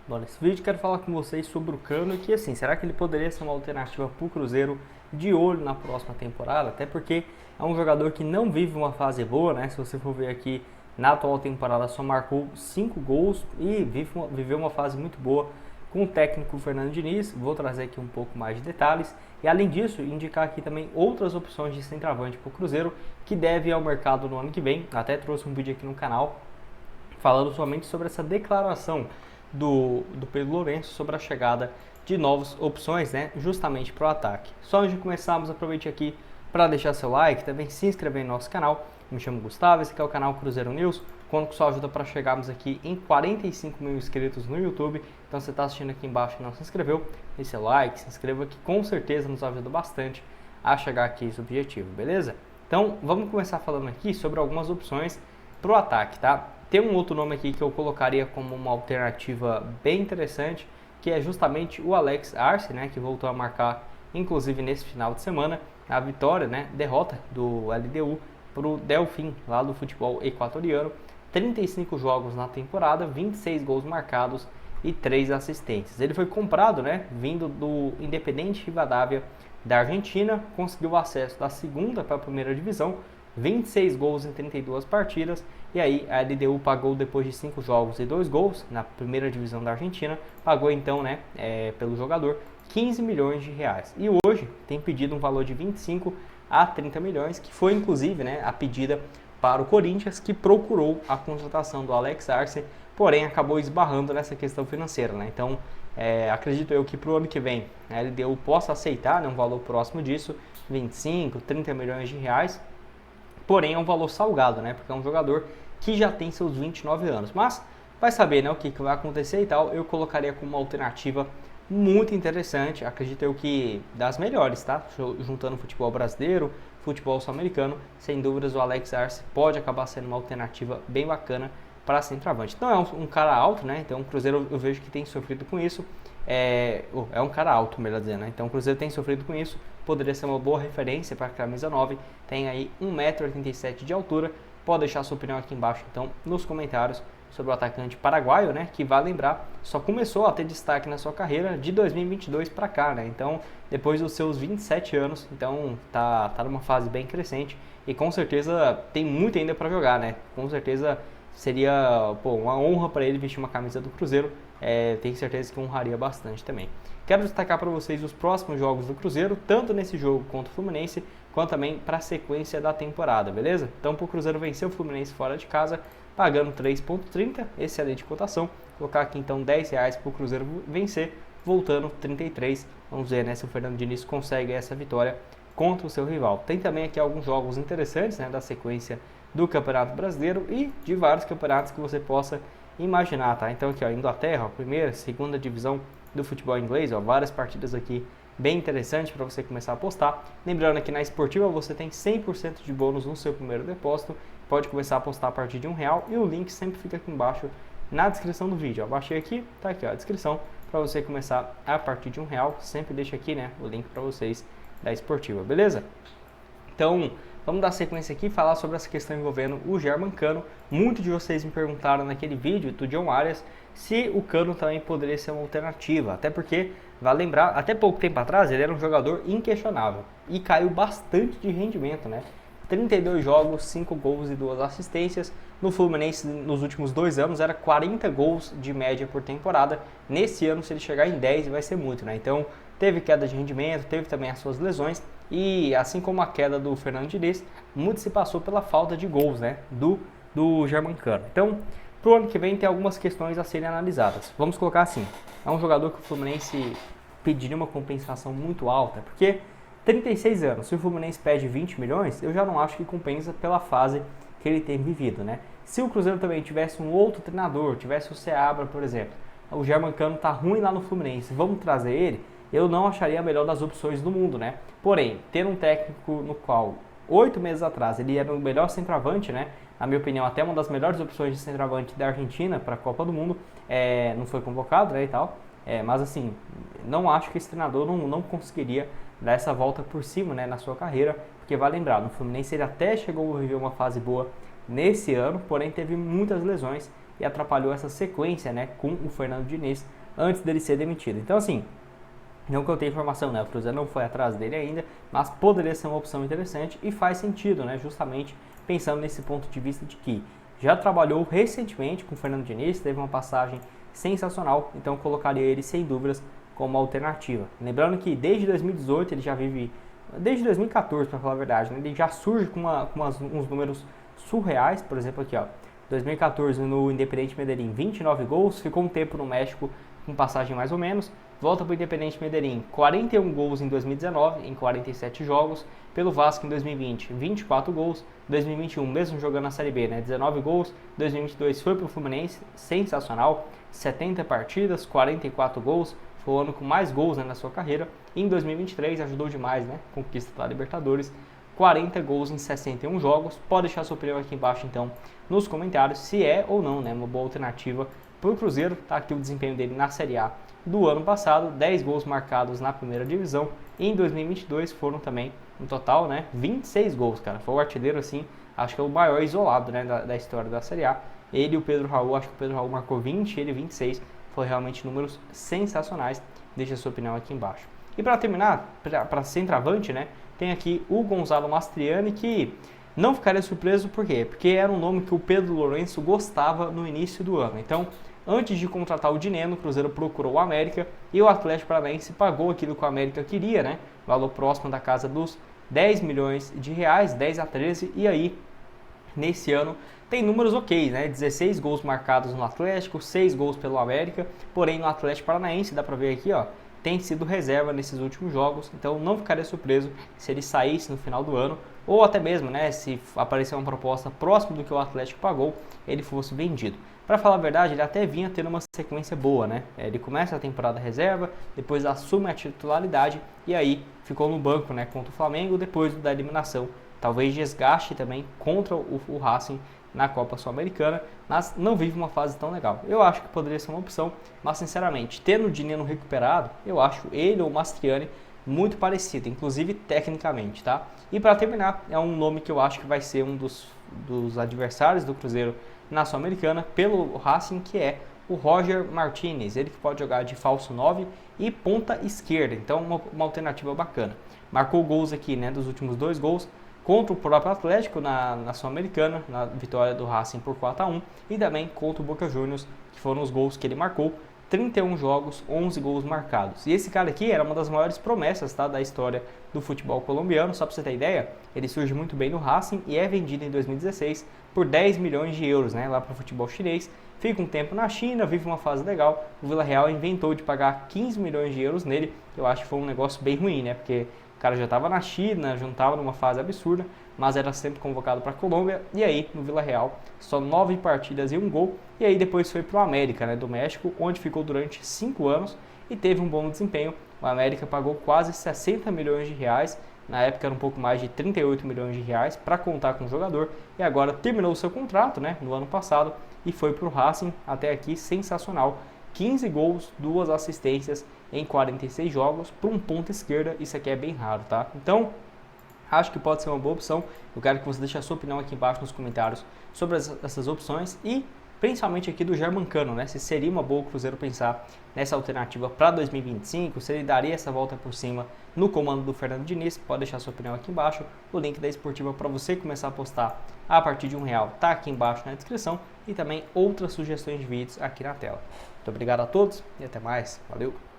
Bom, nesse vídeo quero falar com vocês sobre o Cano e que assim, será que ele poderia ser uma alternativa para o Cruzeiro de olho na próxima temporada? Até porque é um jogador que não vive uma fase boa, né? Se você for ver aqui, na atual temporada só marcou 5 gols e viveu uma fase muito boa com o técnico Fernando Diniz. Vou trazer aqui um pouco mais de detalhes e além disso, indicar aqui também outras opções de centroavante para o Cruzeiro que deve ir ao mercado no ano que vem. Até trouxe um vídeo aqui no canal falando somente sobre essa declaração do Pedro Lourenço sobre a chegada de novas opções, né, justamente para o ataque. Só antes de começarmos, aproveite aqui para deixar seu like, também se inscrever no nosso canal. Me chamo Gustavo, esse aqui é o canal Cruzeiro News, conto com sua ajuda para chegarmos aqui em 45 mil inscritos no YouTube. Então você está assistindo aqui embaixo e não se inscreveu, deixe seu like, se inscreva que com certeza nos ajuda bastante a chegar aqui a esse objetivo, beleza? Então vamos começar falando aqui sobre algumas opções para o ataque, tá? Tem um outro nome aqui que eu colocaria como uma alternativa bem interessante, que é justamente o Alex Arce, né, que voltou a marcar, inclusive nesse final de semana, a vitória, né, derrota do LDU para o Delfim, lá do futebol equatoriano. 35 jogos na temporada, 26 gols marcados e 3 assistências. Ele foi comprado, né, vindo do Independiente Rivadavia da Argentina, conseguiu acesso da segunda para a primeira divisão, 26 gols em 32 partidas, e aí a LDU pagou depois de 5 jogos e 2 gols na primeira divisão da Argentina, pagou então, né, pelo jogador 15 milhões de reais. E hoje tem pedido um valor de 25 a 30 milhões, que foi inclusive, né, a pedida para o Corinthians, que procurou a contratação do Alex Arce, porém acabou esbarrando nessa questão financeira, né? Então acredito eu que para o ano que vem a LDU possa aceitar, né, um valor próximo disso, 25, 30 milhões de reais. Porém é um valor salgado, né? Porque é um jogador que já tem seus 29 anos. Mas vai saber, né, o que vai acontecer e tal. Eu colocaria como uma alternativa muito interessante. Acredito eu que das melhores, tá? Juntando futebol brasileiro, futebol sul-americano. Sem dúvidas o Alex Arce pode acabar sendo uma alternativa bem bacana para centroavante. Então é um cara alto, né? Então o Cruzeiro eu vejo que tem sofrido com isso. É um cara alto, melhor dizendo, né? Então o Cruzeiro tem sofrido com isso. Poderia ser uma boa referência para a camisa 9. Tem aí 1,87 m de altura. Pode deixar sua opinião aqui embaixo, então, nos comentários sobre o atacante paraguaio, né? Que vai lembrar, só começou a ter destaque na sua carreira de 2022 para cá, né? Então, depois dos seus 27 anos, então tá numa fase bem crescente e com certeza tem muito ainda para jogar, né? Com certeza seria uma honra para ele vestir uma camisa do Cruzeiro. Tenho certeza que honraria bastante também. Quero destacar para vocês os próximos jogos do Cruzeiro, tanto nesse jogo contra o Fluminense, quanto também para a sequência da temporada, beleza? Então, para o Cruzeiro vencer o Fluminense fora de casa, pagando 3,30, excelente cotação. Vou colocar aqui então R$10 para o Cruzeiro vencer, voltando 33. Vamos ver, né, se o Fernando Diniz consegue essa vitória contra o seu rival. Tem também aqui alguns jogos interessantes, né, da sequência do Campeonato Brasileiro e de vários campeonatos que você possa imaginar, tá? Então aqui, ó, Inglaterra, primeira, segunda divisão do futebol inglês, ó, várias partidas aqui bem interessantes para você começar a apostar. Lembrando que na Esportiva você tem 100% de bônus no seu primeiro depósito, pode começar a apostar a partir de R$1 e o link sempre fica aqui embaixo na descrição do vídeo. Ó, baixei aqui, tá aqui, ó, a descrição para você começar a partir de R$1, sempre deixa aqui, né, o link para vocês da Esportiva, beleza? Então, vamos dar sequência aqui e falar sobre essa questão envolvendo o Germán Cano. Muitos de vocês me perguntaram naquele vídeo do John Arias se o Cano também poderia ser uma alternativa. Até porque, vale lembrar, até pouco tempo atrás ele era um jogador inquestionável e caiu bastante de rendimento, né? 32 jogos, 5 gols e 2 assistências. No Fluminense, nos últimos 2 anos, era 40 gols de média por temporada. Nesse ano, se ele chegar em 10, vai ser muito, né? Então, teve queda de rendimento, teve também as suas lesões. E assim como a queda do Fernando Diniz, muito se passou pela falta de gols, né, do Germán Cano. Então, para o ano que vem tem algumas questões a serem analisadas. Vamos colocar assim, é um jogador que o Fluminense pediria uma compensação muito alta, porque 36 anos, se o Fluminense pede 20 milhões, eu já não acho que compensa pela fase que ele tem vivido, né? Se o Cruzeiro também tivesse um outro treinador, tivesse o Seabra, por exemplo, o Germán Cano tá ruim lá no Fluminense, vamos trazer ele, eu não acharia a melhor das opções do mundo, né? Porém, ter um técnico no qual 8 meses atrás ele era o melhor centroavante, né? Na minha opinião, até uma das melhores opções de centroavante da Argentina para a Copa do Mundo, não foi convocado, né, e tal. Mas assim, não acho que esse treinador não conseguiria dar essa volta por cima, né, na sua carreira, porque vai lembrar, no Fluminense ele até chegou a viver uma fase boa nesse ano, porém teve muitas lesões e atrapalhou essa sequência, né, com o Fernando Diniz antes dele ser demitido. Então, assim, não que eu tenha informação, né, o Cruzeiro não foi atrás dele ainda, mas poderia ser uma opção interessante e faz sentido, né, justamente pensando nesse ponto de vista de que já trabalhou recentemente com o Fernando Diniz, teve uma passagem sensacional, então colocaria ele sem dúvidas como alternativa. Lembrando que desde 2018 ele já vive, desde 2014 para falar a verdade, né, ele já surge com uns números surreais, por exemplo aqui, ó, 2014 no Independiente Medellín 29 gols, ficou um tempo no México com passagem mais ou menos, volta para o Independiente Medellín 41 gols em 2019 em 47 jogos, pelo Vasco em 2020 24 gols, 2021 mesmo jogando na Série B, né, 19 gols, 2022 foi para o Fluminense, sensacional, 70 partidas, 44 gols, foi o ano com mais gols, né, na sua carreira, e em 2023 ajudou demais, né, conquista da Libertadores, 40 gols em 61 jogos. Pode deixar sua opinião aqui embaixo então nos comentários se é ou não, né, uma boa alternativa para o Cruzeiro. Tá aqui o desempenho dele na Série A do ano passado, 10 gols marcados na primeira divisão. Em 2022 foram também, no total, né, 26 gols, cara. Foi o artilheiro, assim, acho que é o maior isolado, né, da história da Série A. Ele e o Pedro Raul, acho que o Pedro Raul marcou 20, ele 26. Foi realmente números sensacionais. Deixa a sua opinião aqui embaixo. E para terminar, para centroavante, né, tem aqui o Gonzalo Mastriani, que não ficaria surpreso, por quê? Porque era um nome que o Pedro Lourenço gostava no início do ano. Então, antes de contratar o Dineno, o Cruzeiro procurou o América e o Atlético Paranaense pagou aquilo que o América queria, né? Valor próximo da casa dos 10 milhões de reais, 10 a 13, e aí, nesse ano, tem números ok, né? 16 gols marcados no Atlético, 6 gols pelo América, porém no Atlético Paranaense, dá pra ver aqui, ó, tem sido reserva nesses últimos jogos, então não ficaria surpreso se ele saísse no final do ano, ou até mesmo, né, se aparecer uma proposta próxima do que o Atlético pagou, ele fosse vendido. Para falar a verdade, ele até vinha tendo uma sequência boa, né? Ele começa a temporada reserva, depois assume a titularidade e aí ficou no banco, né, contra o Flamengo, depois da eliminação. Talvez desgaste também contra o Racing na Copa Sul-Americana, mas não vive uma fase tão legal. Eu acho que poderia ser uma opção, mas sinceramente, tendo o Dineno recuperado, eu acho ele ou o Mastriani muito parecido, inclusive tecnicamente, tá? E para terminar, é um nome que eu acho que vai ser um dos adversários do Cruzeiro na Sul-Americana pelo Racing, que é o Roger Martinez, ele que pode jogar de falso 9 e ponta esquerda, então uma alternativa bacana. Marcou gols aqui, né, dos últimos 2 gols, contra o próprio Atlético na Sul-Americana, na vitória do Racing por 4 a 1, e também contra o Boca Juniors, que foram os gols que ele marcou, 31 jogos, 11 gols marcados. E esse cara aqui era uma das maiores promessas, tá, da história do futebol colombiano. Só para você ter ideia, ele surge muito bem no Racing e é vendido em 2016 por 10 milhões de euros, né, lá para o futebol chinês. Fica um tempo na China, vive uma fase legal. O Vila Real inventou de pagar 15 milhões de euros nele, que eu acho que foi um negócio bem ruim, né, porque o cara já estava na China, já estava numa fase absurda, mas era sempre convocado para a Colômbia, e aí no Vila Real só 9 partidas e 1 gol, e aí depois foi para o América, né, do México, onde ficou durante 5 anos e teve um bom desempenho. O América pagou quase 60 milhões de reais, na época era um pouco mais de 38 milhões de reais para contar com o jogador, e agora terminou o seu contrato, né, no ano passado, e foi para o Racing. Até aqui sensacional, 15 gols, 2 assistências em 46 jogos para um ponta esquerda. Isso aqui é bem raro, tá? Então, acho que pode ser uma boa opção. Eu quero que você deixe a sua opinião aqui embaixo nos comentários sobre essas opções e principalmente aqui do Germancano, né? Se seria uma boa o Cruzeiro pensar nessa alternativa para 2025, se ele daria essa volta por cima no comando do Fernando Diniz. Pode deixar a sua opinião aqui embaixo. O link da Esportiva para você começar a postar a partir de R$1 tá aqui embaixo na descrição, e também outras sugestões de vídeos aqui na tela. Muito obrigado a todos e até mais. Valeu!